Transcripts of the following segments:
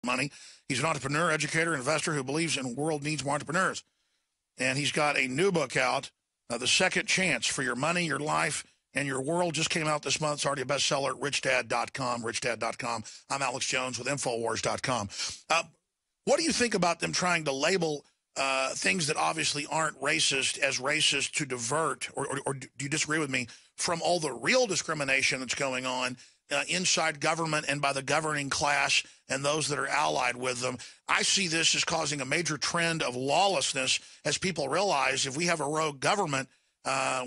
money. He's an entrepreneur, educator, investor who believes in the world needs more entrepreneurs. And he's got a new book out, The Second Chance for Your Money, Your Life, and Your World. Just came out this month. It's already a bestseller at richdad.com, richdad.com. I'm Alex Jones with Infowars.com. What do you think about them trying to label things that obviously aren't racist as racist to divert, or do you disagree with me, from all the real discrimination that's going on inside government and by the governing class and those that are allied with them? I see this as causing a major trend of lawlessness as people realize if we have a rogue government,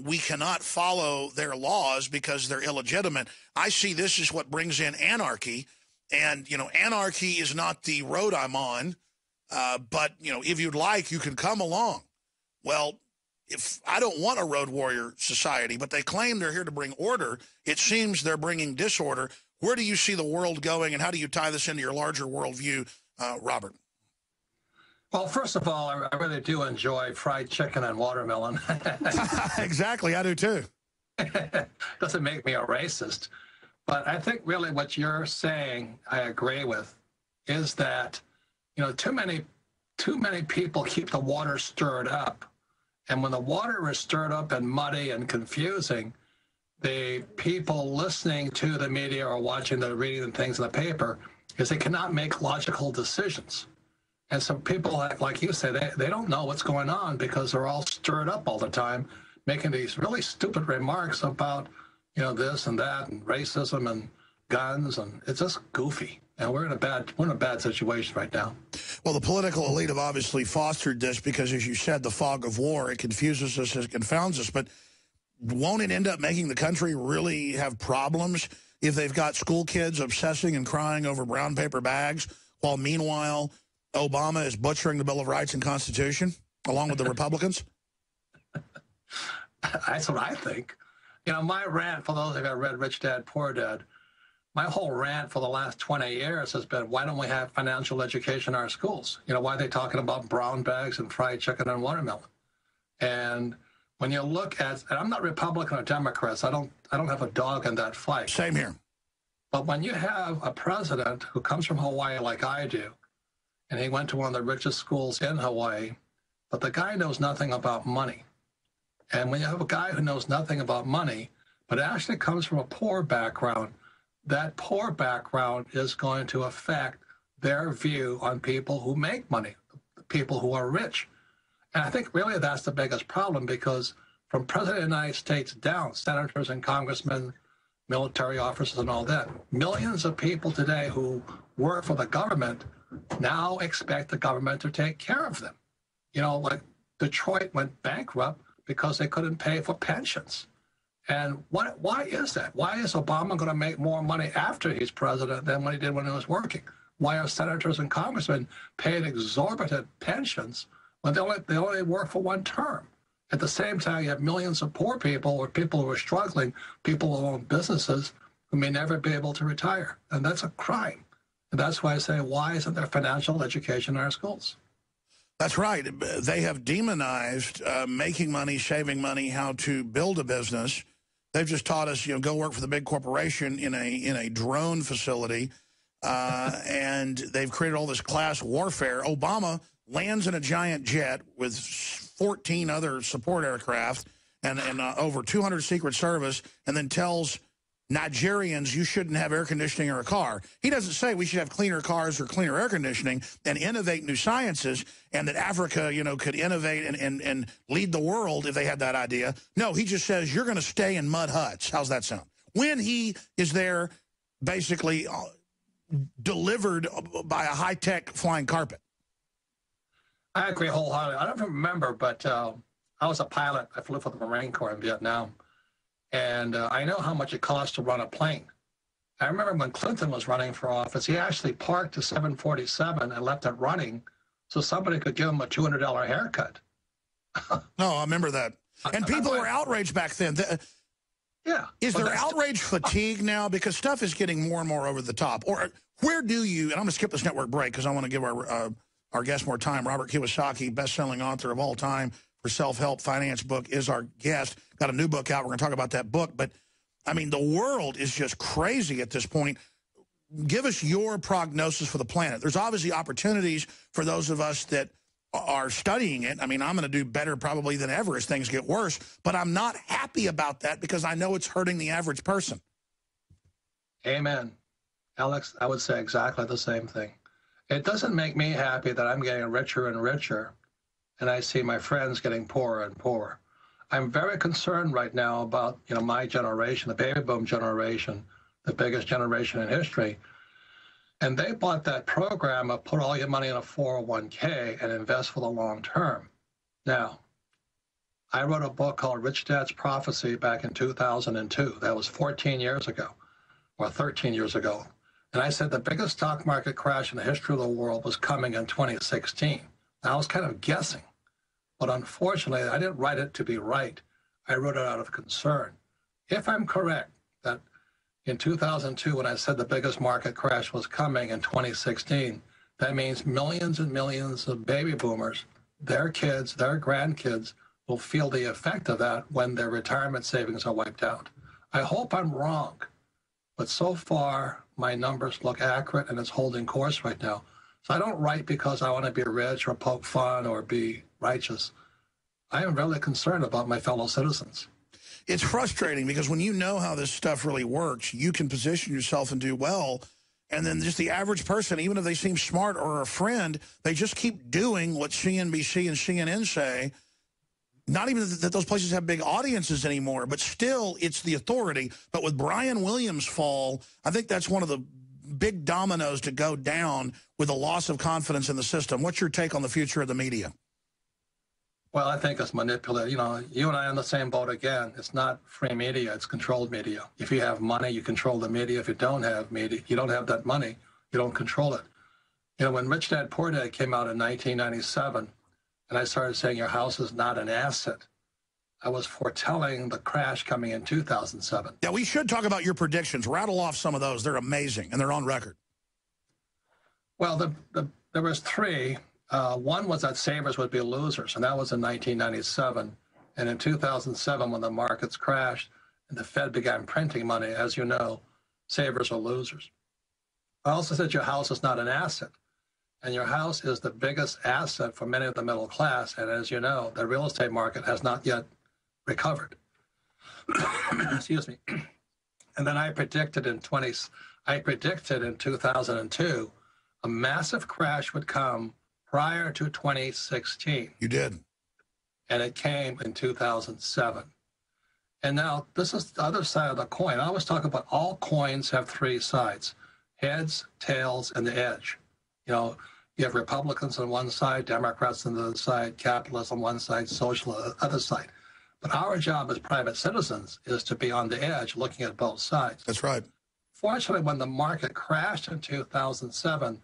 we cannot follow their laws because they're illegitimate. I see this as what brings in anarchy. And, you know, anarchy is not the road I'm on, but, you know, if you'd like, you can come along. Well, if I don't want a road warrior society, but they claim they're here to bring order, it seems they're bringing disorder. Where do you see the world going, and how do you tie this into your larger worldview, Robert? Well, first of all, I really do enjoy fried chicken and watermelon. Exactly, I do too. Doesn't make me a racist. But I think really what you're saying, I agree with, is that, you know, too many people keep the water stirred up. And when the water is stirred up and muddy and confusing, the people listening to the media or watching the reading things in the paper is they cannot make logical decisions. And so people, like you say, they don't know what's going on because they're all stirred up all the time, making these really stupid remarks about, you know, this and that and racism and guns, and it's just goofy. And we're in a bad situation right now. Well, the political elite have obviously fostered this because, as you said, the fog of war, it confuses us, it confounds us. But won't it end up making the country really have problems if they've got school kids obsessing and crying over brown paper bags, while meanwhile Obama is butchering the Bill of Rights and Constitution along with the Republicans? That's what I think. You know, my rant, for those of you who have read Rich Dad, Poor Dad, my whole rant for the last 20 years has been, why don't we have financial education in our schools? You know, why are they talking about brown bags and fried chicken and watermelon? And when you look at, and I'm not Republican or Democrat, so I don't have a dog in that fight. Same here. But when you have a president who comes from Hawaii like I do, and he went to one of the richest schools in Hawaii, but the guy knows nothing about money. And when you have a guy who knows nothing about money, but actually comes from a poor background, that poor background is going to affect their view on people who make money, people who are rich. And I think really that's the biggest problem, because from President of the United States down, senators and congressmen, military officers and all that, millions of people today who work for the government now expect the government to take care of them. You know, like Detroit went bankrupt because they couldn't pay for pensions. And why is that? Why is Obama going to make more money after he's president than when he did when he was working? Why are senators and congressmen paying exorbitant pensions when they only work for one term? At the same time, you have millions of poor people or people who are struggling, people who own businesses who may never be able to retire. And that's a crime. And that's why I say, why isn't there financial education in our schools? That's right. They have demonized making money, saving money, how to build a business. They've just taught us, you know, go work for the big corporation in a drone facility, and they've created all this class warfare. Obama lands in a giant jet with 14 other support aircraft and over 200 Secret Service, and then tells Nigerians you shouldn't have air conditioning or a car. He doesn't say we should have cleaner cars or cleaner air conditioning and innovate new sciences, and that Africa, you know, could innovate and lead the world if they had that idea. No, he just says you're going to stay in mud huts. How's that sound? When he is there basically delivered by a high-tech flying carpet. I agree wholeheartedly. I don't remember, but I was a pilot. I flew for the Marine Corps in Vietnam. And I know how much it costs to run a plane. I remember when Clinton was running for office, he actually parked a 747 and left it running so somebody could give him a $200 haircut. No, I remember that. And people were outraged back then. Yeah. Is there outrage fatigue now? Because stuff is getting more and more over the top. Or where do you, and I'm going to skip this network break because I want to give our guest more time. Robert Kiyosaki, best-selling author of all time for self-help finance book, is our guest. Got a new book out. We're going to talk about that book. But, I mean, the world is just crazy at this point. give us your prognosis for the planet. There's obviously opportunities for those of us that are studying it. I mean, I'm going to do better probably than ever as things get worse, but I'm not happy about that because I know it's hurting the average person. Amen. Alex, I would say exactly the same thing. It doesn't make me happy that I'm getting richer and richer, and I see my friends getting poorer and poorer. I'm very concerned right now about, my generation, the baby boom generation, the biggest generation in history. And they bought that program of put all your money in a 401k and invest for the long term. Now, I wrote a book called Rich Dad's Prophecy back in 2002. That was 14 years ago, or 13 years ago. And I said the biggest stock market crash in the history of the world was coming in 2016. Now, I was kind of guessing. But unfortunately, I didn't write it to be right. I wrote it out of concern. If I'm correct that in 2002, when I said the biggest market crash was coming in 2016, that means millions and millions of baby boomers, their kids, their grandkids, will feel the effect of that when their retirement savings are wiped out. I hope I'm wrong, but so far, my numbers look accurate and it's holding course right now. So I don't write because I want to be rich or poke fun or be righteous. I am really concerned about my fellow citizens. It's frustrating because when you know how this stuff really works, you can position yourself and do well. And then just the average person, even if they seem smart or a friend, they just keep doing what CNBC and CNN say. Not even that those places have big audiences anymore, but still it's the authority. But with Brian Williams' fall, I think that's one of the big dominoes to go down with a loss of confidence in the system. What's your take on the future of the media? Well, I think it's manipulated. You and I are on the same boat again. It's not free media, it's controlled media. If you have money, you control the media. If you don't have media, you don't have that money, you don't control it. When Rich Dad Poor Dad came out in 1997, and I started saying your house is not an asset, I was foretelling the crash coming in 2007. Yeah, we should talk about your predictions. Rattle off some of those. They're amazing, and they're on record. Well, there was three. One was that savers would be losers, and that was in 1997. And in 2007, when the markets crashed and the Fed began printing money, as you know, savers are losers. I also said your house is not an asset, and your house is the biggest asset for many of the middle class. And as you know, the real estate market has not yet recovered. Excuse me. And then I predicted in 2002 a massive crash would come prior to 2016. You did. And it came in 2007. And now this is the other side of the coin. I always talk about all coins have three sides: heads, tails, and the edge. You have Republicans on one side, Democrats on the other side, capitalists on one side, socialists on the other side. But our job as private citizens is to be on the edge, looking at both sides. That's right. Fortunately, when the market crashed in 2007,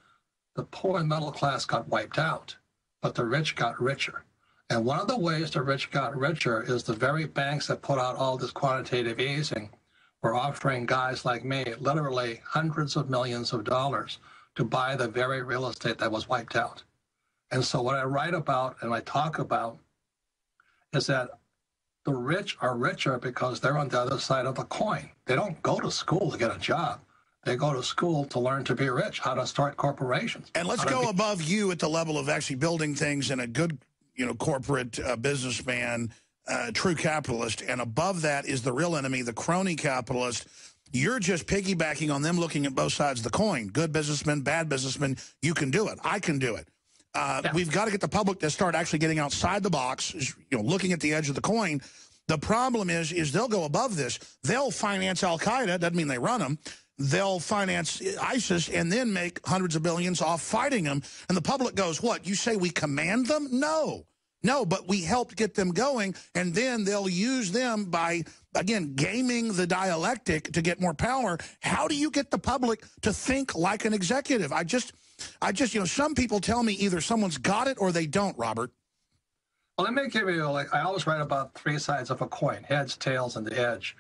the poor and middle class got wiped out, but the rich got richer. And one of the ways the rich got richer is the very banks that put out all this quantitative easing were offering guys like me literally hundreds of millions of dollars to buy the very real estate that was wiped out. And so what I write about and I talk about is that the rich are richer because they're on the other side of the coin. They don't go to school to get a job. They go to school to learn to be rich, how to start corporations. And let's go above you at the level of actually building things in a good, corporate businessman, true capitalist. And above that is the real enemy, the crony capitalist. You're just piggybacking on them looking at both sides of the coin. Good businessmen, bad businessmen, you can do it. I can do it. Yeah. We've got to get the public to start actually getting outside the box, looking at the edge of the coin. The problem is they'll go above this. They'll finance Al-Qaeda. Doesn't mean they run them. They'll finance ISIS and then make hundreds of billions off fighting them. And the public goes, what, you say we command them? No, but we helped get them going. And then they'll use them by, again, gaming the dialectic to get more power. How do you get the public to think like an executive? I just, some people tell me either someone's got it or they don't, Robert. Well, let me give you, I always write about three sides of a coin: heads, tails, and the edge.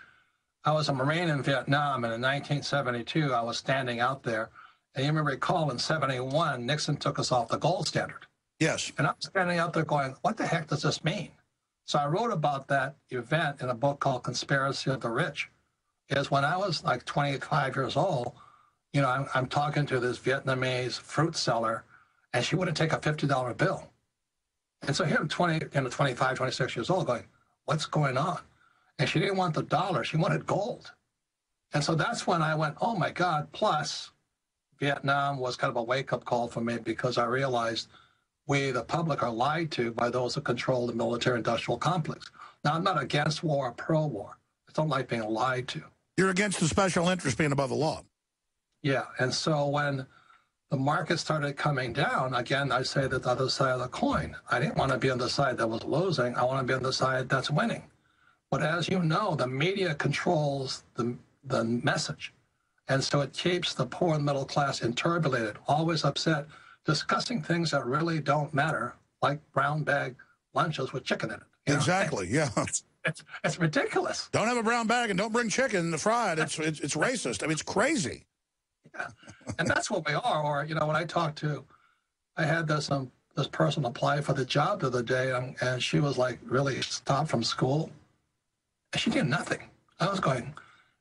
I was a Marine in Vietnam, and in 1972, I was standing out there. And you may recall in 71, Nixon took us off the gold standard. Yes. And I was standing out there going, what the heck does this mean? So I wrote about that event in a book called Conspiracy of the Rich. Is when I was like 25 years old, You know, I'm talking to this Vietnamese fruit seller, and she wouldn't take a $50 bill. And so here I'm 25, 26 years old going, what's going on? And she didn't want the dollar. She wanted gold. And so that's when I went, oh, my God. Plus, Vietnam was kind of a wake-up call for me because I realized we, the public, are lied to by those who control the military-industrial complex. Now, I'm not against war or pro-war. I don't like being lied to. You're against the special interest being above the law. Yeah, and so when the market started coming down, again, I say that the other side of the coin. I didn't want to be on the side that was losing. I want to be on the side that's winning. But as you know, the media controls the message. And so it keeps the poor and middle class interpolated, always upset, discussing things that really don't matter, like brown bag lunches with chicken in it. Exactly, yeah. It's ridiculous. Don't have a brown bag and don't bring chicken to fried. It's racist. I mean, it's crazy. Yeah. And that's what we are. Or, you know, when I had this person apply for the job the other day, and she was like really stopped from school. And she did nothing. I was going,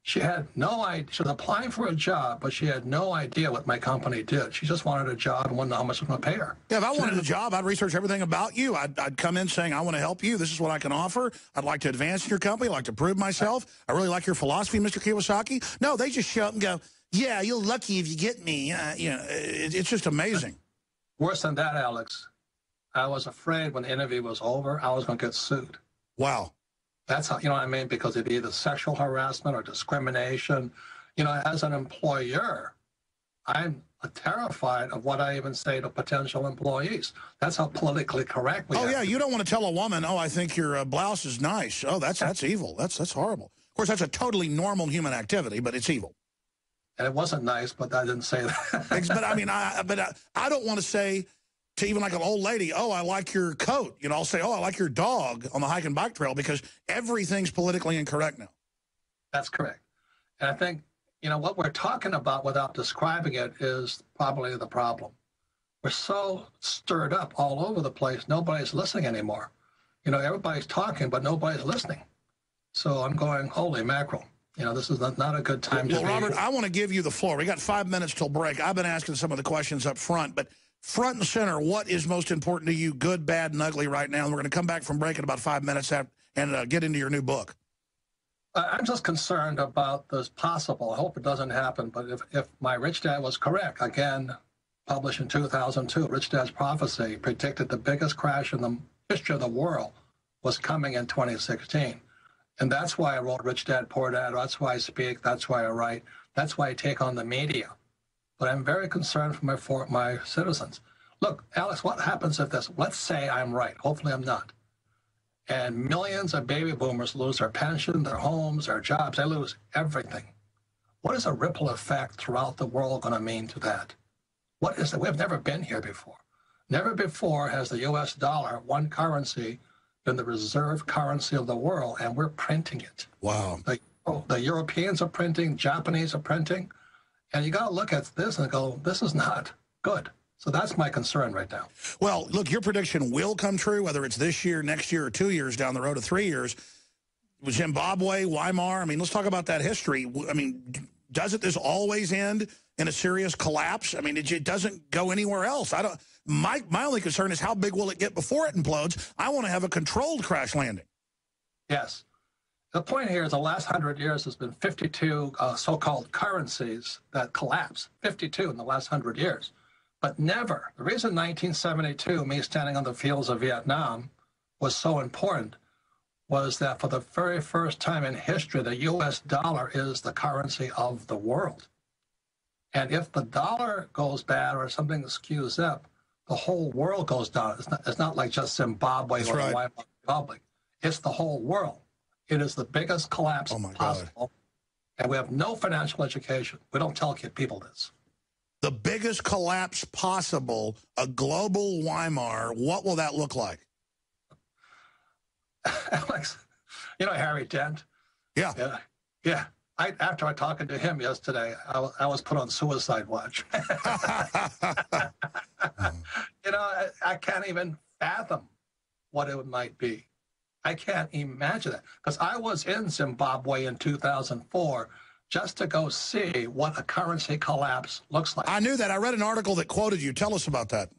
she had no idea. She was applying for a job, but she had no idea what my company did. She just wanted a job and wanted to know how much I'm going to pay her. Yeah, if I wanted a job, I'd research everything about you. I'd come in saying, I want to help you. This is what I can offer. I'd like to advance in your company. I'd like to prove myself. I really like your philosophy, Mr. Kiyosaki. No, they just show up and go, yeah, you're lucky if you get me. You know, it's just amazing. Worse than that, Alex, I was afraid when the interview was over, I was going to get sued. Wow. That's how, you know what I mean? Because it'd be either sexual harassment or discrimination. You know, as an employer, I'm terrified of what I even say to potential employees. That's how politically correct we are. Oh, yeah, you don't want to tell a woman, oh, I think your blouse is nice. Oh, that's evil. That's horrible. Of course, that's a totally normal human activity, but it's evil. And it wasn't nice, but I didn't say that. But I mean, I don't want to say to even like an old lady, oh, I like your coat. You know, I'll say, oh, I like your dog on the hike and bike trail because everything's politically incorrect now. That's correct. And I think, you know, what we're talking about without describing it is probably the problem. We're so stirred up all over the place, nobody's listening anymore. You know, everybody's talking, but nobody's listening. So I'm going, holy mackerel. You know, this is not a good time to be. Well, Robert, I want to give you the floor. We got 5 minutes till break. I've been asking some of the questions up front, but front and center, what is most important to you, good, bad, and ugly right now? And we're going to come back from break in about 5 minutes and get into your new book. I'm just concerned about this possible. I hope it doesn't happen, but if my rich dad was correct, again, published in 2002, Rich Dad's Prophecy predicted the biggest crash in the history of the world was coming in 2016. And that's why I wrote Rich Dad, Poor Dad. That's why I speak. That's why I write. That's why I take on the media. But I'm very concerned for my citizens. Look, Alex, what happens if this? Let's say I'm right. Hopefully I'm not. And millions of baby boomers lose their pension, their homes, their jobs. They lose everything. What is a ripple effect throughout the world going to mean to that? What is it? We've never been here before. Never before has the U.S. dollar, one currency, been the reserve currency of the world, and we're printing it. Wow. The Europeans are printing, Japanese are printing, and you got to look at this and go, this is not good. So that's my concern right now. Well, look, your prediction will come true, whether it's this year, next year, or 2 years down the road, or 3 years. Zimbabwe, Weimar, I mean, let's talk about that history. I mean, doesn't this always end in a serious collapse? I mean, it doesn't go anywhere else. My only concern is how big will it get before it implodes? I want to have a controlled crash landing. Yes. The point here is the last 100 years has been 52 so-called currencies that collapsed, 52 in the last 100 years. But never, the reason 1972, me standing on the fields of Vietnam, was so important was that for the very first time in history, the U.S. dollar is the currency of the world. And if the dollar goes bad or something skews up, the whole world goes down. It's not like just Zimbabwe or the Weimar Republic. It's the whole world. It is the biggest collapse possible. And we have no financial education. We don't tell people this. The biggest collapse possible, a global Weimar, what will that look like? Alex, you know Harry Dent? Yeah. Yeah. After I talking to him yesterday, I was put on suicide watch. You know, I can't even fathom what it might be. I can't imagine it. Because I was in Zimbabwe in 2004 just to go see what a currency collapse looks like. I knew that. I read an article that quoted you. Tell us about that.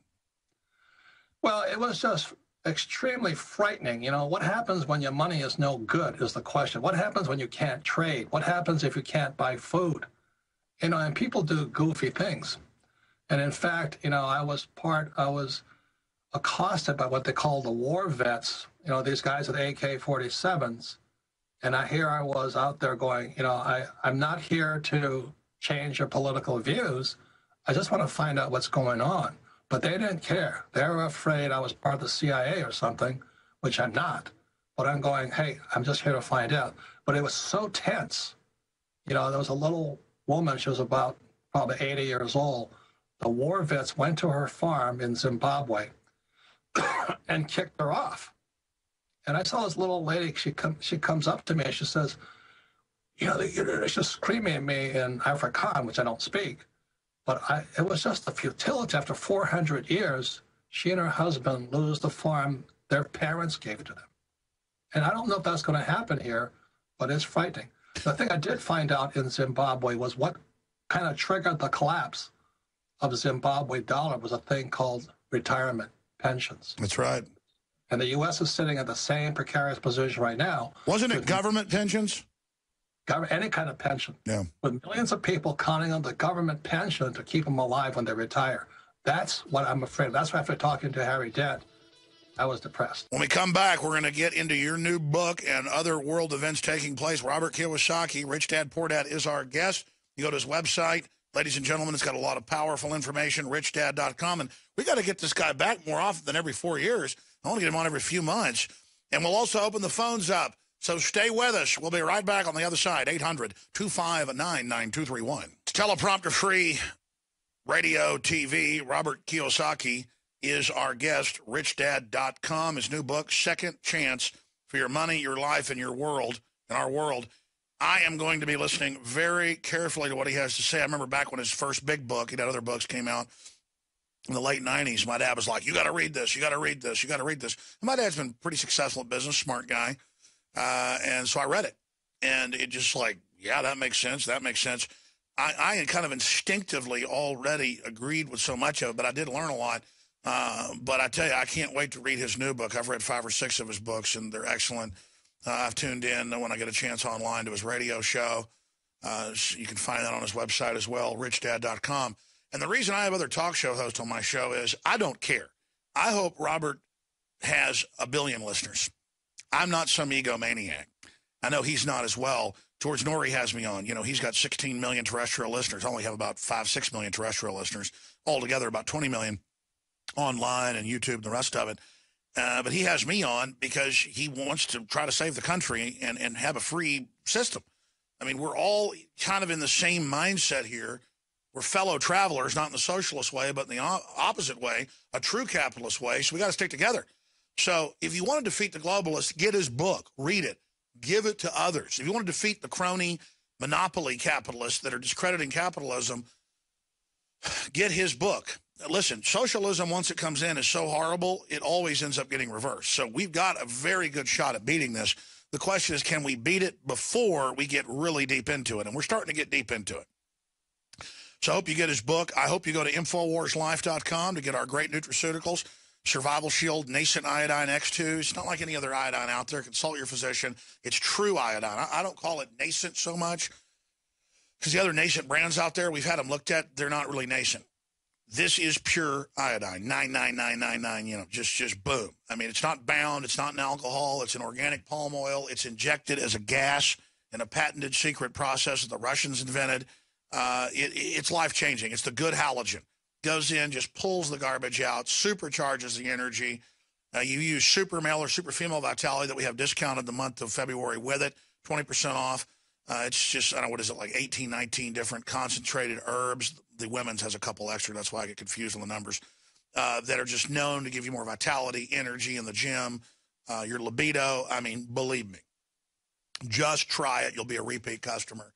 Well, it was just extremely frightening. You know, what happens when your money is no good is the question. What happens when you can't trade? What happens if you can't buy food? You know, and people do goofy things. And in fact, you know, I was accosted by what they call the war vets, you know, these guys with AK-47s. And here I was out there going, you know, I'm not here to change your political views. I just want to find out what's going on. But they didn't care. They were afraid I was part of the CIA or something, which I'm not. But I'm going, hey, I'm just here to find out. But it was so tense. You know, there was a little woman, she was about probably 80 years old. The war vets went to her farm in Zimbabwe and kicked her off. And I saw this little lady, she comes up to me and she says, you know, they're just screaming at me in Afrikaans, which I don't speak. But it was just a futility. After 400 years, she and her husband lose the farm their parents gave to them. And I don't know if that's going to happen here, but it's frightening. The thing I did find out in Zimbabwe was what kind of triggered the collapse of Zimbabwe dollar was a thing called retirement pensions. That's right. And the U.S. is sitting at the same precarious position right now. Wasn't it government pensions? Any kind of pension. Yeah. With millions of people counting on the government pension to keep them alive when they retire. That's what I'm afraid of. That's why after talking to Harry Dent, I was depressed. When we come back, we're going to get into your new book and other world events taking place. Robert Kiyosaki, Rich Dad, Poor Dad, is our guest. You go to his website. Ladies and gentlemen, it's got a lot of powerful information, richdad.com. And we got to get this guy back more often than every 4 years. I want to get him on every few months. And we'll also open the phones up. So stay with us. We'll be right back on the other side, 800-259-9231. It's teleprompter-free radio, TV. Robert Kiyosaki is our guest, richdad.com. His new book, Second Chance for Your Money, Your Life, and Your World, and Our World. I am going to be listening very carefully to what he has to say. I remember back when his first big book, he had other books came out in the late 90s. My dad was like, you got to read this, you got to read this, you got to read this. And my dad's been pretty successful in business, smart guy. And so I read it. And it just like, yeah, that makes sense. That makes sense. I had kind of instinctively already agreed with so much of it, but I did learn a lot. But I tell you, I can't wait to read his new book. I've read 5 or 6 of his books, and they're excellent. I've tuned in when I get a chance online to his radio show. So you can find that on his website as well, richdad.com. And the reason I have other talk show hosts on my show is I don't care. I hope Robert has 1 billion listeners. I'm not some egomaniac. I know he's not as well. George Norrie has me on. You know, he's got 16 million terrestrial listeners. I only have about 5-6 million terrestrial listeners. Altogether, about 20 million online and YouTube and the rest of it. But he has me on because he wants to try to save the country and have a free system. I mean, we're all kind of in the same mindset here. We're fellow travelers, not in the socialist way, but in the opposite way, a true capitalist way. So we got to stick together. So if you want to defeat the globalists, get his book, read it, give it to others. If you want to defeat the crony monopoly capitalists that are discrediting capitalism, get his book. Listen, socialism, once it comes in, is so horrible, it always ends up getting reversed. So we've got a very good shot at beating this. The question is, can we beat it before we get really deep into it? And we're starting to get deep into it. So I hope you get his book. I hope you go to InfoWarsLife.com to get our great nutraceuticals, Survival Shield, Nascent Iodine X2. It's not like any other iodine out there. Consult your physician. It's true iodine. I don't call it nascent so much because the other nascent brands out there, we've had them looked at. They're not really nascent. This is pure iodine, 99999, you know, just boom. I mean, it's not bound. It's not an alcohol. It's an organic palm oil. It's injected as a gas in a patented secret process that the Russians invented. It's life-changing. It's the good halogen. Goes in, just pulls the garbage out, supercharges the energy. You use super male or super female vitality that we have discounted the month of February with it, 20% off. It's just, I don't know, what is it, like 18, 19 different concentrated herbs. The women's has a couple extra. That's why I get confused on the numbers. That are just known to give you more vitality, energy in the gym, your libido. I mean, believe me, just try it. You'll be a repeat customer.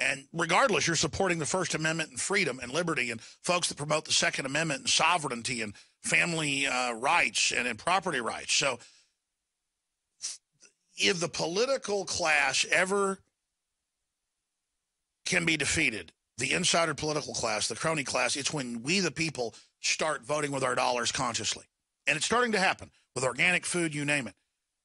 And regardless, you're supporting the First Amendment and freedom and liberty and folks that promote the Second Amendment and sovereignty and family rights and property rights. So if the political class ever can be defeated. The insider political class, the crony class, it's when we, the people, start voting with our dollars consciously. And it's starting to happen with organic food, you name it.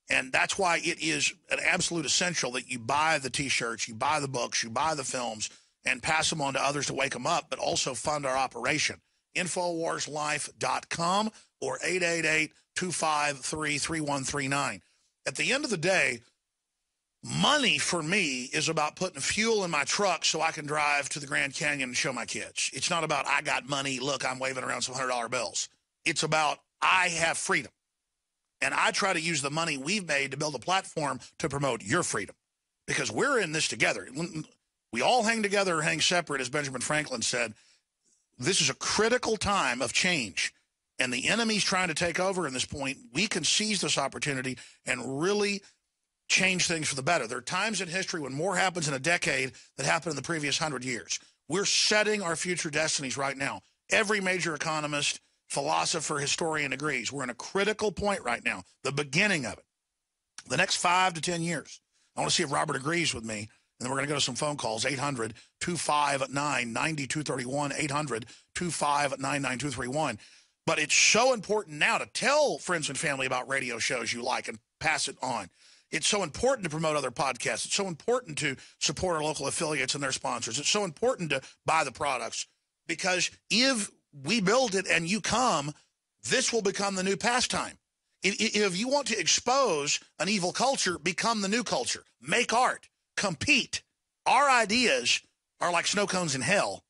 And that's why it is an absolute essential that you buy the T-shirts, you buy the books, you buy the films, and pass them on to others to wake them up, but also fund our operation. InfoWarsLife.com or 888-253-3139. At the end of the day, money for me is about putting fuel in my truck so I can drive to the Grand Canyon and show my kids. It's not about I got money, look, I'm waving around some $100 bills. It's about I have freedom. And I try to use the money we've made to build a platform to promote your freedom. Because we're in this together. We all hang together or hang separate, as Benjamin Franklin said. This is a critical time of change. And the enemy's trying to take over in this point. We can seize this opportunity and really change things for the better. There are times in history when more happens in a decade than happened in the previous 100 years. We're setting our future destinies right now. Every major economist, philosopher, historian agrees. We're in a critical point right now, the beginning of it. The next 5 to 10 years. I want to see if Robert agrees with me, and then we're going to go to some phone calls, 800-259-9231, 800-259-9231. But it's so important now to tell friends and family about radio shows you like and pass it on. It's so important to promote other podcasts. It's so important to support our local affiliates and their sponsors. It's so important to buy the products because if we build it and you come, this will become the new pastime. If you want to expose an evil culture, become the new culture. Make art. Compete. Our ideas are like snow cones in hell,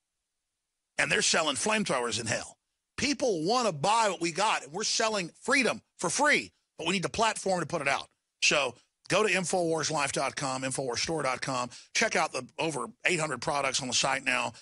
and they're selling flamethrowers in hell. People want to buy what we got, and we're selling freedom for free, but we need the platform to put it out. So go to InfoWarsLife.com, InfoWarsStore.com. Check out the over 800 products on the site now.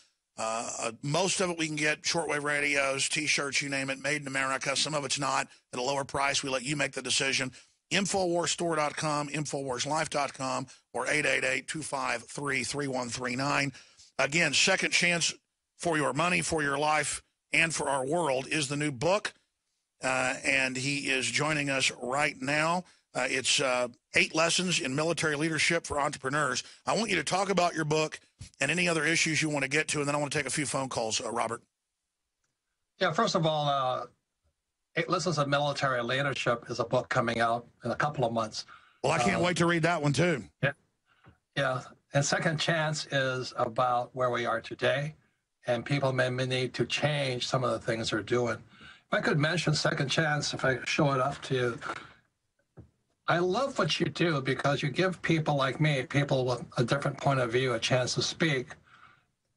Most of it we can get shortwave radios, T-shirts, you name it, made in America. Some of it's not at a lower price. We let you make the decision. InfoWarsStore.com, InfoWarsLife.com, or 888-253-3139. Again, second chance for your money, for your life, and for our world is the new book. And he is joining us right now. It's 8 lessons in military leadership for entrepreneurs. I want you to talk about your book and any other issues you want to get to, and then I want to take a few phone calls, Robert. Yeah, first of all, 8 Lessons of Military Leadership is a book coming out in a couple of months. Well, I can't wait to read that one, too. Yeah. And Second Chance is about where we are today, and people may need to change some of the things they're doing. If I could mention Second Chance, if I show it up to you. I love what you do because you give people like me, people with a different point of view, a chance to speak,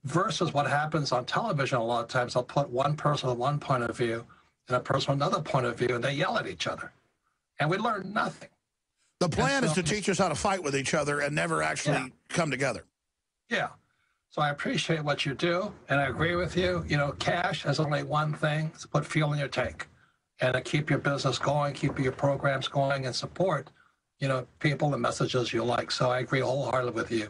versus what happens on television a lot of times. I'll put one person with one point of view and a person with another point of view, and they yell at each other. And we learn nothing. The plan is to teach us how to fight with each other and never actually come together. Yeah. So I appreciate what you do, and I agree with you. You know, cash has only one thing, to put fuel in your tank. And to keep your business going, keep your programs going, and support, you know, people and messages you like. So I agree wholeheartedly with you.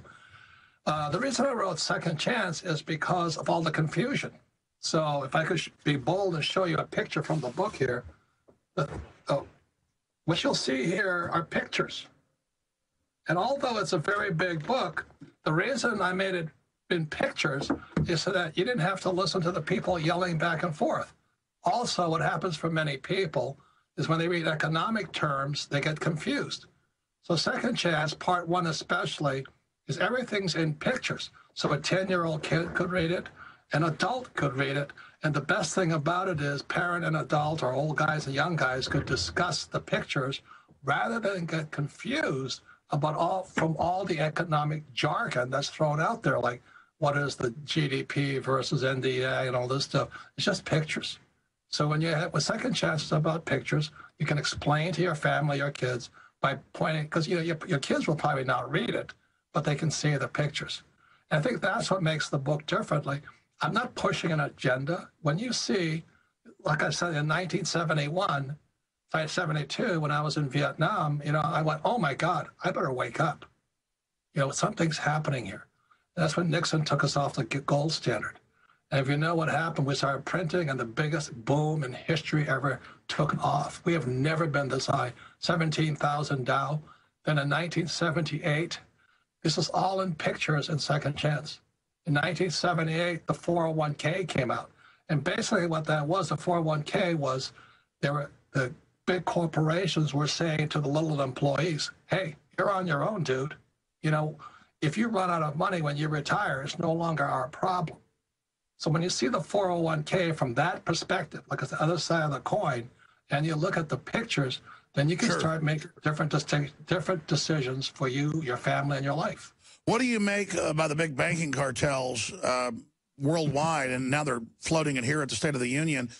The reason I wrote Second Chance is because of all the confusion. So if I could be bold and show you a picture from the book here, what you'll see here are pictures. And although it's a very big book, the reason I made it in pictures is so that you didn't have to listen to the people yelling back and forth. Also, what happens for many people is when they read economic terms, they get confused. So Second Chance, part 1 especially, is everything's in pictures. So a 10-year-old kid could read it, an adult could read it, and the best thing about it is parent and adult, or old guys and young guys, could discuss the pictures rather than get confused about all the economic jargon that's thrown out there, like what is the GDP versus NDA and all this stuff. It's just pictures. So when you have with Second Chances about pictures, you can explain to your family, your kids, by pointing, because you know your kids will probably not read it, but they can see the pictures. And I think that's what makes the book differently. I'm not pushing an agenda. When you see, like I said, in 1971, 1972, when I was in Vietnam, you know, I went, oh my God, I better wake up. You know, something's happening here. That's when Nixon took us off the gold standard. And if you know what happened, we started printing, and the biggest boom in history ever took off. We have never been this high, 17,000 Dow. Then in 1978, this is all in pictures in Second Chance. In 1978, the 401k came out. And basically what that was, the 401k was, the big corporations were saying to the little employees, hey, you're on your own, dude. You know, if you run out of money when you retire, it's no longer our problem. So when you see the 401k from that perspective, like it's the other side of the coin, and you look at the pictures, then you can start making different decisions for you, your family, and your life. What do you make by the big banking cartels worldwide, and now they're floating it here at the State of the Union,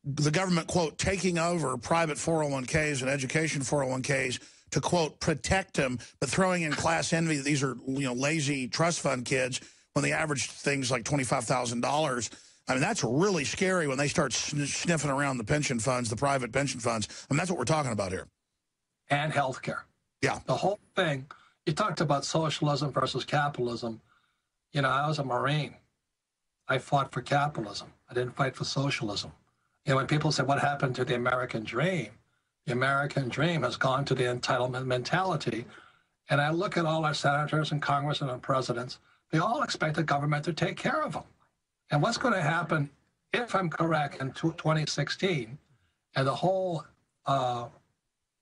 the government, quote, taking over private 401ks and education 401ks to, quote, protect them, but throwing in class envy that these are, you know, lazy trust fund kids when the average thing's like $25,000. I mean, that's really scary when they start sniffing around the pension funds, the private pension funds. I mean, that's what we're talking about here. And healthcare. Yeah. The whole thing. You talked about socialism versus capitalism. You know, I was a Marine. I fought for capitalism. I didn't fight for socialism. You know, when people say, what happened to the American dream? The American dream has gone to the entitlement mentality. And I look at all our senators and congressmen and presidents. They all expect the government to take care of them. And what's going to happen, if I'm correct, in 2016, and the whole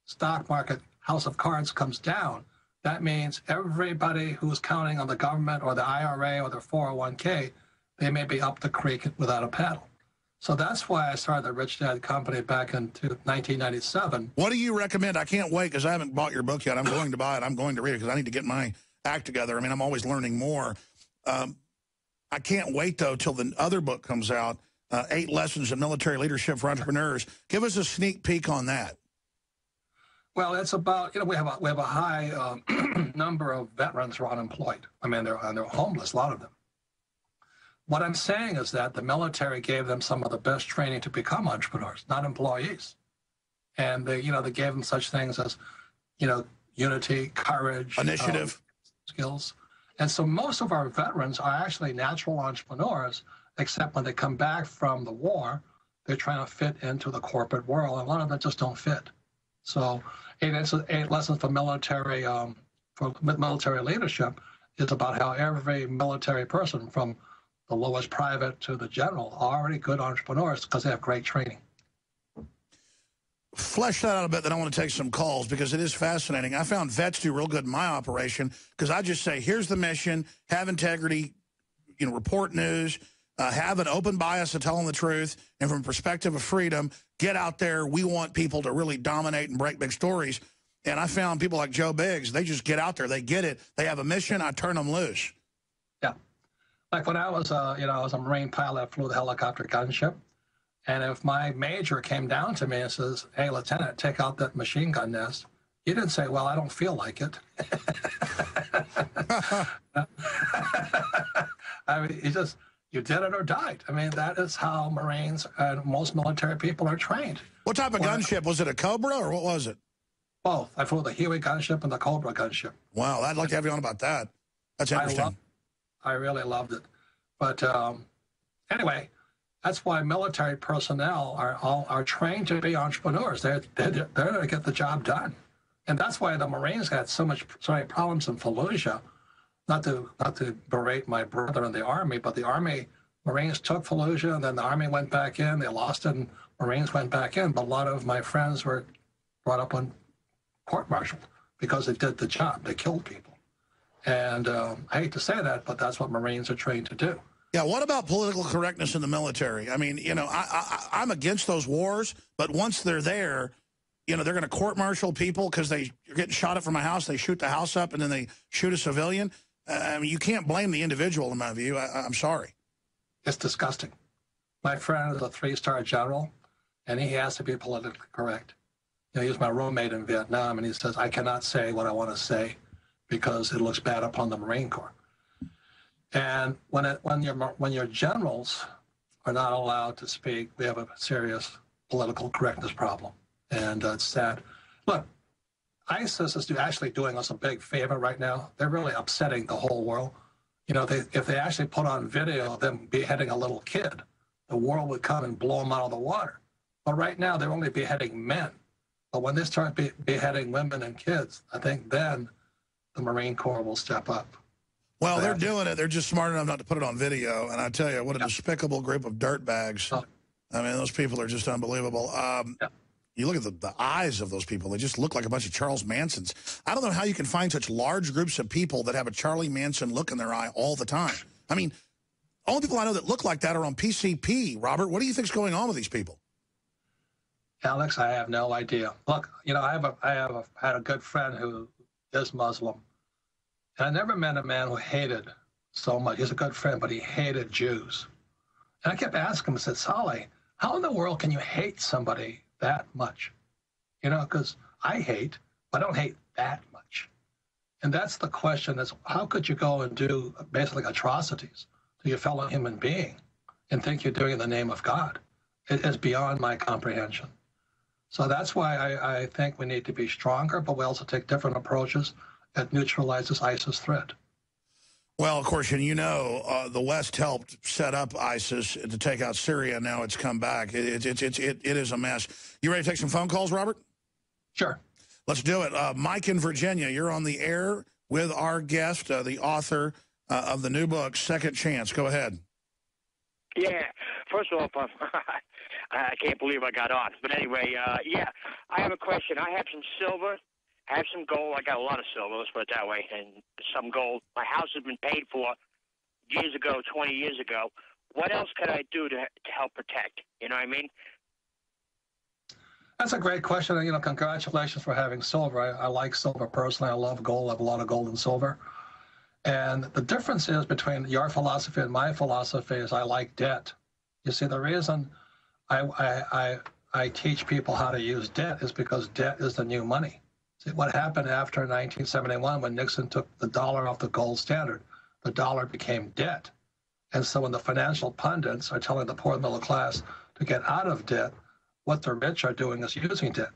stock market house of cards comes down, that means everybody who's counting on the government or the IRA or their 401k, they may be up the creek without a paddle. So that's why I started the Rich Dad Company back in 1997. What do you recommend? I can't wait because I haven't bought your book yet. I'm going to buy it. I'm going to read it because I need to get my act together. I mean, I'm always learning more. I can't wait, though, till the other book comes out, 8 Lessons in Military Leadership for Entrepreneurs. Give us a sneak peek on that. Well, it's about, you know, we have a high number of veterans who are unemployed. I mean, they're homeless, a lot of them. What I'm saying is that the military gave them some of the best training to become entrepreneurs, not employees. And they, you know, they gave them such things as, you know, unity, courage, initiative, skills. And so most of our veterans are actually natural entrepreneurs, except when they come back from the war, they're trying to fit into the corporate world. And a lot of them just don't fit. So 8 Lessons for military leadership is about how every military person, from the lowest private to the general, are already good entrepreneurs because they have great training. Flesh that out a bit, then I want to take some calls because it is fascinating. I found vets do real good in my operation because I just say, here's the mission, have integrity, you know, report news, have an open bias of telling the truth, and from a perspective of freedom, get out there. We want people to really dominate and break big stories. And I found people like Joe Biggs, they just get out there. They get it. They have a mission. I turn them loose. Yeah. Like when I was, you know, I was a Marine pilot, I flew the helicopter gunship. And if my major came down to me and says, hey, Lieutenant, take out that machine gun nest, he didn't say, well, I don't feel like it. I mean, he just, you did it or died. I mean, that is how Marines and most military people are trained. What type of gunship? Was it a Cobra or what was it? Both. I flew the Huey gunship and the Cobra gunship. Wow, I'd like to have you on about that. That's interesting. I really loved it. But anyway, that's why military personnel are trained to be entrepreneurs. They're going to get the job done. And that's why the Marines had so many problems in Fallujah. Not to berate my brother in the Army, but the Marines took Fallujah, and then the Army went back in. They lost it, and Marines went back in. But a lot of my friends were brought up on court-martialed because they did the job. They killed people. And I hate to say that, but that's what Marines are trained to do. Yeah, what about political correctness in the military? I mean, you know, I'm against those wars, but once they're there, you know, they're going to court-martial people because you're getting shot at from a house, they shoot the house up, and then they shoot a civilian. I mean, you can't blame the individual, in my view. I'm sorry. It's disgusting. My friend is a 3-star general, and he has to be politically correct. You know, he was my roommate in Vietnam, and he says, I cannot say what I want to say because it looks bad upon the Marine Corps. And when your generals are not allowed to speak, we have a serious political correctness problem. And it's sad. Look, ISIS is actually doing us a big favor right now. They're really upsetting the whole world. You know, if they actually put on video of them beheading a little kid, the world would come and blow them out of the water. But right now, they're only beheading men. But when they start beheading women and kids, I think then the Marine Corps will step up. Well, they're doing it. They're just smart enough not to put it on video. And I tell you, what a despicable group of dirtbags. Oh. I mean, those people are just unbelievable. You look at the eyes of those people. They just look like a bunch of Charles Mansons. I don't know how you can find such large groups of people that have a Charlie Manson look in their eye all the time. I mean, all the people I know that look like that are on PCP. Robert, what do you think's going on with these people? Alex, I have no idea. Look, you know, I had a good friend who is Muslim. And I never met a man who hated so much. He's a good friend, but he hated Jews. And I kept asking him, I said, Saleh, how in the world can you hate somebody that much? You know, because I hate, but I don't hate that much. And that's the question, is how could you go and do basically atrocities to your fellow human being and think you're doing it in the name of God? It is beyond my comprehension. So that's why I think we need to be stronger, but we also take different approaches that neutralizes ISIS threat. Well, of course, and you know, the West helped set up ISIS to take out Syria. Now it's come back. It is a mess. You ready to take some phone calls, Robert? Sure. Let's do it. Mike in Virginia, you're on the air with our guest, the author of the new book, Second Chance. Go ahead. Yeah. First of all, I can't believe I got on. But anyway, yeah, I have a question. I have some silver. I have some gold. I got a lot of silver, let's put it that way, and some gold. My house has been paid for years ago, 20 years ago. What else can I do to help protect? You know what I mean? That's a great question. You know, congratulations for having silver. I like silver personally. I love gold. I have a lot of gold and silver. And the difference is between your philosophy and my philosophy is I like debt. You see, the reason I teach people how to use debt is because debt is the new money. See, what happened after 1971 when Nixon took the dollar off the gold standard? The dollar became debt. And so when the financial pundits are telling the poor middle class to get out of debt, what the rich are doing is using debt.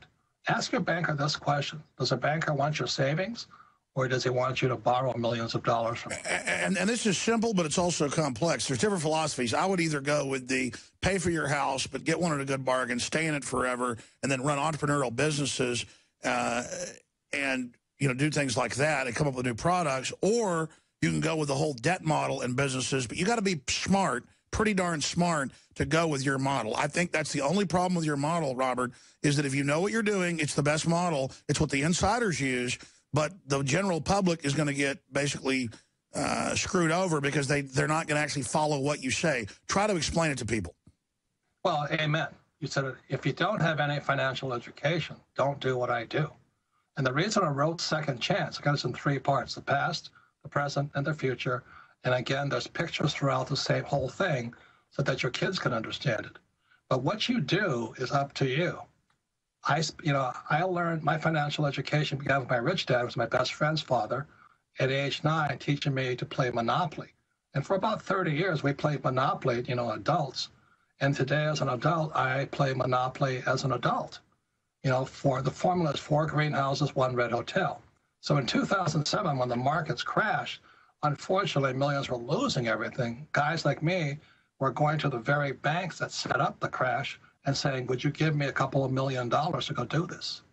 Ask your banker this question. Does a banker want your savings, or does he want you to borrow millions of dollars from him? And this is simple, but it's also complex. There's different philosophies. I would either go with the pay for your house, but get one at a good bargain, stay in it forever, and then run entrepreneurial businesses and, you know, do things like that and come up with new products. Or you can go with the whole debt model in businesses, but you got to be smart, pretty darn smart, to go with your model. I think that's the only problem with your model, Robert, is that if you know what you're doing, it's the best model. It's what the insiders use, but the general public is going to get basically screwed over because they're not going to actually follow what you say. Try to explain it to people. Well, amen. You said, if you don't have any financial education, don't do what I do. And the reason I wrote Second Chance, I got this in 3 parts: the past, the present, and the future. And again, there's pictures throughout the same whole thing so that your kids can understand it. But what you do is up to you. I learned my financial education began with my rich dad, who was my best friend's father, at age 9, teaching me to play Monopoly. And for about 30 years, we played Monopoly, you know, adults. And today, as an adult, I play Monopoly as an adult. You know, for the formula is 4 greenhouses, 1 red hotel. So in 2007, when the markets crashed, unfortunately, millions were losing everything. Guys like me were going to the very banks that set up the crash and saying, would you give me a couple of $1 million to go do this?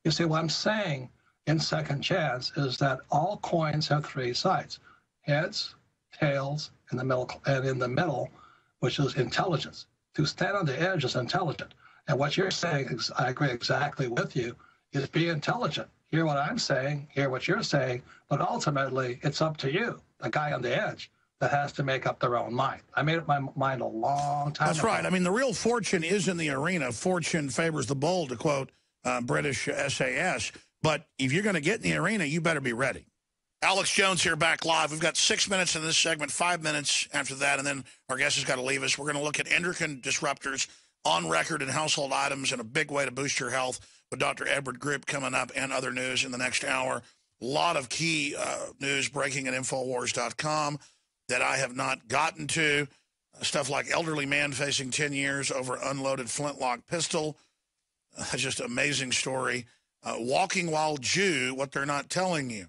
You see, what I'm saying in Second Chance is that all coins have 3 sides: heads, tails, and in the middle, which is intelligence. To stand on the edge is intelligent. And what you're saying, I agree exactly with you, is be intelligent. Hear what I'm saying, hear what you're saying, but ultimately it's up to you, the guy on the edge, that has to make up their own mind. I made up my mind a long time ago. That's right. I mean, the real fortune is in the arena. Fortune favors the bold, to quote British SAS. But if you're going to get in the arena, you better be ready. Alex Jones here, back live. We've got 6 minutes in this segment, 5 minutes after that, and then our guest has got to leave us. We're going to look at endocrine disruptors on record and household items in a big way to boost your health with Dr. Edward Grip coming up, and other news in the next hour. A lot of key news breaking at Infowars.com that I have not gotten to. Stuff like elderly man facing 10 years over unloaded flintlock pistol. Just amazing story. Walking while Jew, what they're not telling you.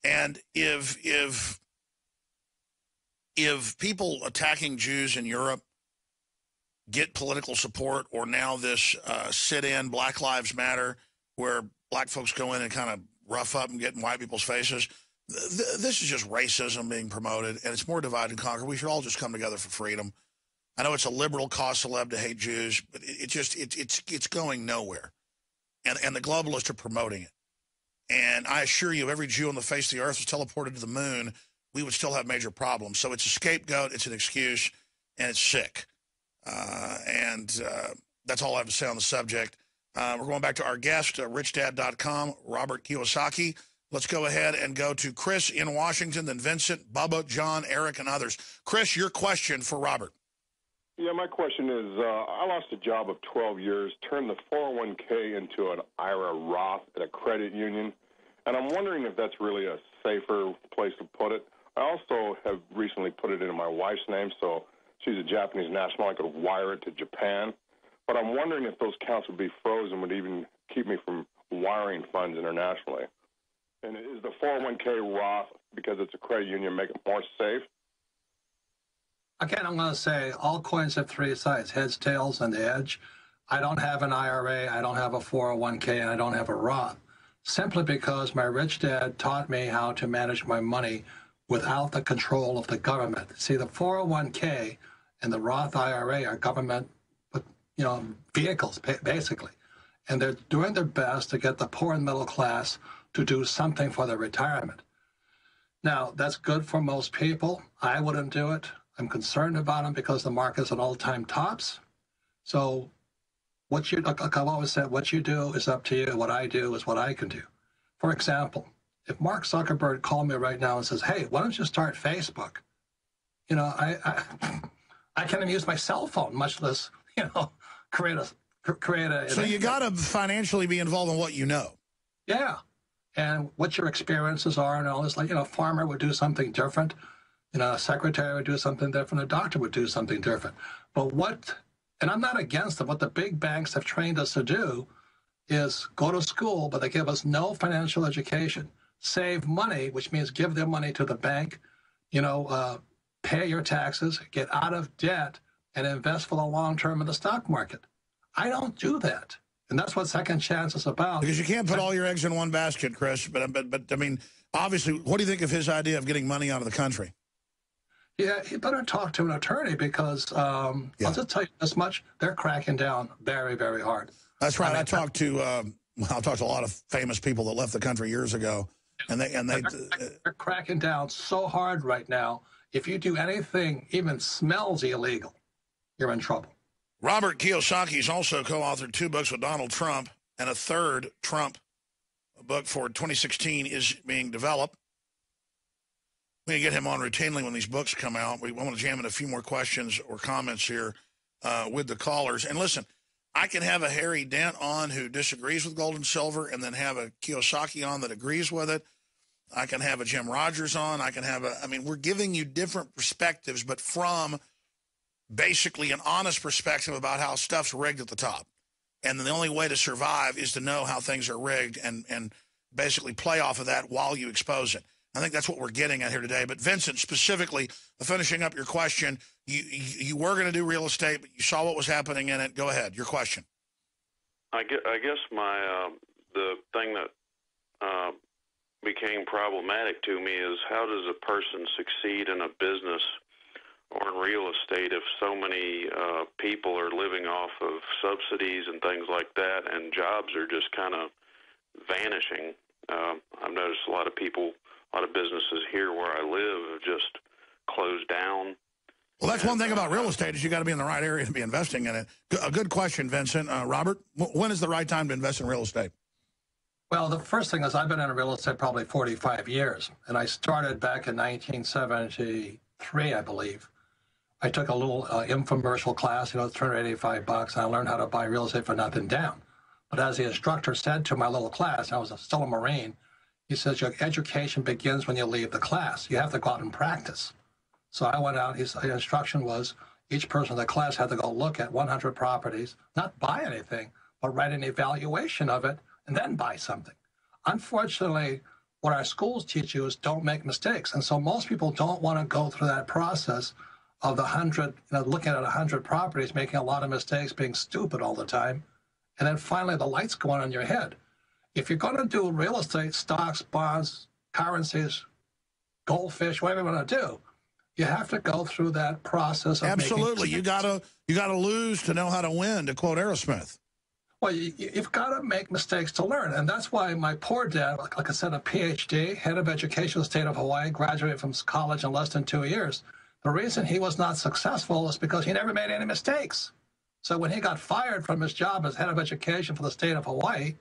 And if people attacking Jews in Europe get political support, or now this sit-in Black Lives Matter, where black folks go in and kind of rough up and get in white people's faces, This is just racism being promoted, and it's more divide and conquer. We should all just come together for freedom. I know it's a liberal cause celeb to hate Jews, but it's going nowhere. And the globalists are promoting it. And I assure you, every Jew on the face of the earth was teleported to the moon, we would still have major problems. So it's a scapegoat, it's an excuse, and it's sick. That's all I have to say on the subject. We're going back to our guest, richdad.com, Robert Kiyosaki. Let's go ahead and go to Chris in Washington, then Vincent, Bubba, John, Eric, and others. Chris, your question for Robert. Yeah, my question is, I lost a job of 12 years, turned the 401k into an IRA Roth at a credit union, and I'm wondering if that's really a safer place to put it. I also have recently put it into my wife's name, so she's a Japanese national. I could wire it to Japan, but I'm wondering if those accounts would be frozen, would even keep me from wiring funds internationally. And is the 401k Roth, because it's a credit union, make it more safe? Again, I'm going to say all coins have three sides, heads, tails, and the edge. I don't have an IRA, I don't have a 401k, and I don't have a Roth, simply because my rich dad taught me how to manage my money without the control of the government. See, the 401k and the Roth IRA are government, vehicles, basically. And they're doing their best to get the poor and middle class to do something for their retirement. Now, that's good for most people. I wouldn't do it. I'm concerned about them because the market's at all-time tops. So like I've always said, what you do is up to you. What I do is what I can do. For example, if Mark Zuckerberg called me right now and says, hey, why don't you start Facebook? I can't even use my cell phone, much less, create a. So you got to financially be involved in what you know. Yeah. And what your experiences are and all this, a farmer would do something different. A secretary would do something different. A doctor would do something different. But and I'm not against it, what the big banks have trained us to do is go to school, but they give us no financial education. Save money, which means give their money to the bank, pay your taxes, get out of debt, and invest for the long term in the stock market. I don't do that. And that's what Second Chance is about. Because you can't put all your eggs in one basket, Chris. But I mean, obviously, what do you think of his idea of getting money out of the country? Yeah, you better talk to an attorney because I'll just tell you this much: they're cracking down very, very hard. That's right. I talked to a lot of famous people that left the country years ago, and they're cracking down so hard right now. If you do anything even smells illegal, you're in trouble. Robert Kiyosaki's also co-authored 2 books with Donald Trump, and a third Trump book for 2016 is being developed. We're going to get him on routinely when these books come out. We want to jam in a few more questions or comments here with the callers. And listen, I can have a Harry Dent on who disagrees with gold and silver, and then have a Kiyosaki on that agrees with it. I can have a Jim Rogers on. We're giving you different perspectives, but from basically an honest perspective about how stuff's rigged at the top. And the only way to survive is to know how things are rigged and basically play off of that while you expose it. I think that's what we're getting at here today. But Vincent, specifically, finishing up your question, you were going to do real estate, but you saw what was happening in it. Go ahead, your question. I guess the thing that became problematic to me is, how does a person succeed in a business or in real estate if so many people are living off of subsidies and things like that, and jobs are just kind of vanishing? I've noticed a lot of businesses here where I live have just closed down. Well, that's one thing about real estate is you got to be in the right area to be investing in it. A good question, Vincent. Robert, when is the right time to invest in real estate? Well, the first thing is I've been in real estate probably 45 years, and I started back in 1973, I believe. I took a little infomercial class, $385, and I learned how to buy real estate for nothing down. But as the instructor said to my little class, I was still a Marine, he says, your education begins when you leave the class. You have to go out and practice. So I went out, his instruction was each person in the class had to go look at 100 properties, not buy anything, but write an evaluation of it, and then buy something. Unfortunately, what our schools teach you is don't make mistakes. And so most people don't want to go through that process of the 100, looking at 100 properties, making a lot of mistakes, being stupid all the time. And then finally the lights go on in your head. If you're going to do real estate, stocks, bonds, currencies, goldfish, whatever you want to do. You have to go through that process of Absolutely. making You gotta lose to know how to win, to quote Aerosmith. Well, you've got to make mistakes to learn. And that's why my poor dad, like I said, a PhD, head of education in the state of Hawaii, graduated from college in less than 2 years. The reason he was not successful is because he never made any mistakes. So when he got fired from his job as head of education for the state of Hawaii,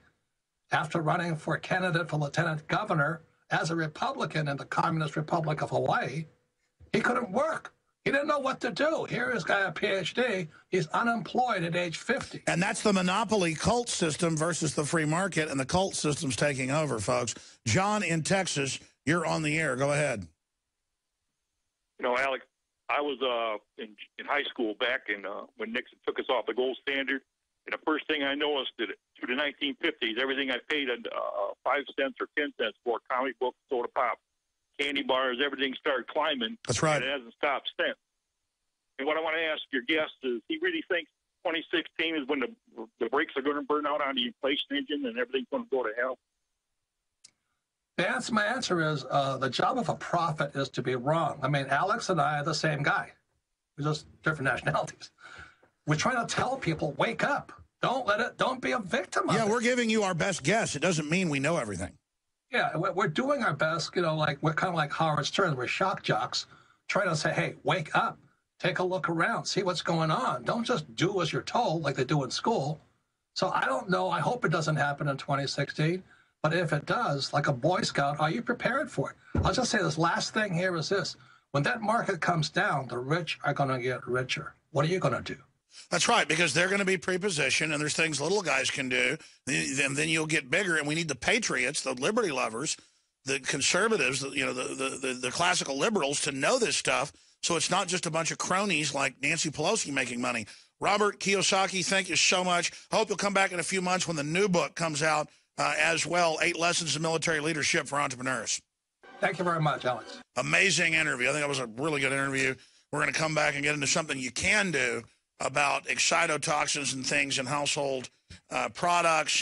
after running for candidate for lieutenant governor as a Republican in the Communist Republic of Hawaii, he couldn't work. He didn't know what to do. Here is a guy, a PhD, he's unemployed at age 50. And that's the monopoly cult system versus the free market, and the cult system's taking over, folks. John in Texas, you're on the air. Go ahead. You know, Alex, I was in high school back in when Nixon took us off the gold standard. And the first thing I noticed that through the 1950s, everything I paid 5 cents or 10 cents for, comic books, soda pop, candy bars, everything started climbing. That's right. And it hasn't stopped since. And what I want to ask your guest is, he really thinks 2016 is when the brakes are going to burn out on the inflation engine and everything's going to go to hell? My answer is the job of a prophet is to be wrong. I mean, Alex and I are the same guy. We're just different nationalities. We're trying to tell people, wake up. Don't be a victim of it. Yeah, we're giving you our best guess. It doesn't mean we know everything. Yeah, we're doing our best, you know, like we're kind of like Howard Stern. We're shock jocks trying to say, hey, wake up, take a look around, see what's going on. Don't just do as you're told like they do in school. So I don't know. I hope it doesn't happen in 2016. But if it does, like a Boy Scout, are you prepared for it? I'll just say this last thing here is this. When that market comes down, the rich are going to get richer. What are you going to do? That's right, because they're going to be prepositioned, and there's things little guys can do, and then you'll get bigger. And we need the patriots, the liberty lovers, the conservatives, you know, the classical liberals to know this stuff, so it's not just a bunch of cronies like Nancy Pelosi making money. Robert Kiyosaki, thank you so much. I hope you'll come back in a few months when the new book comes out as well, 8 Lessons in Military Leadership for Entrepreneurs. Thank you very much, Alex. Amazing interview. I think that was a really good interview. We're going to come back and get into something you can do about excitotoxins and things in household products.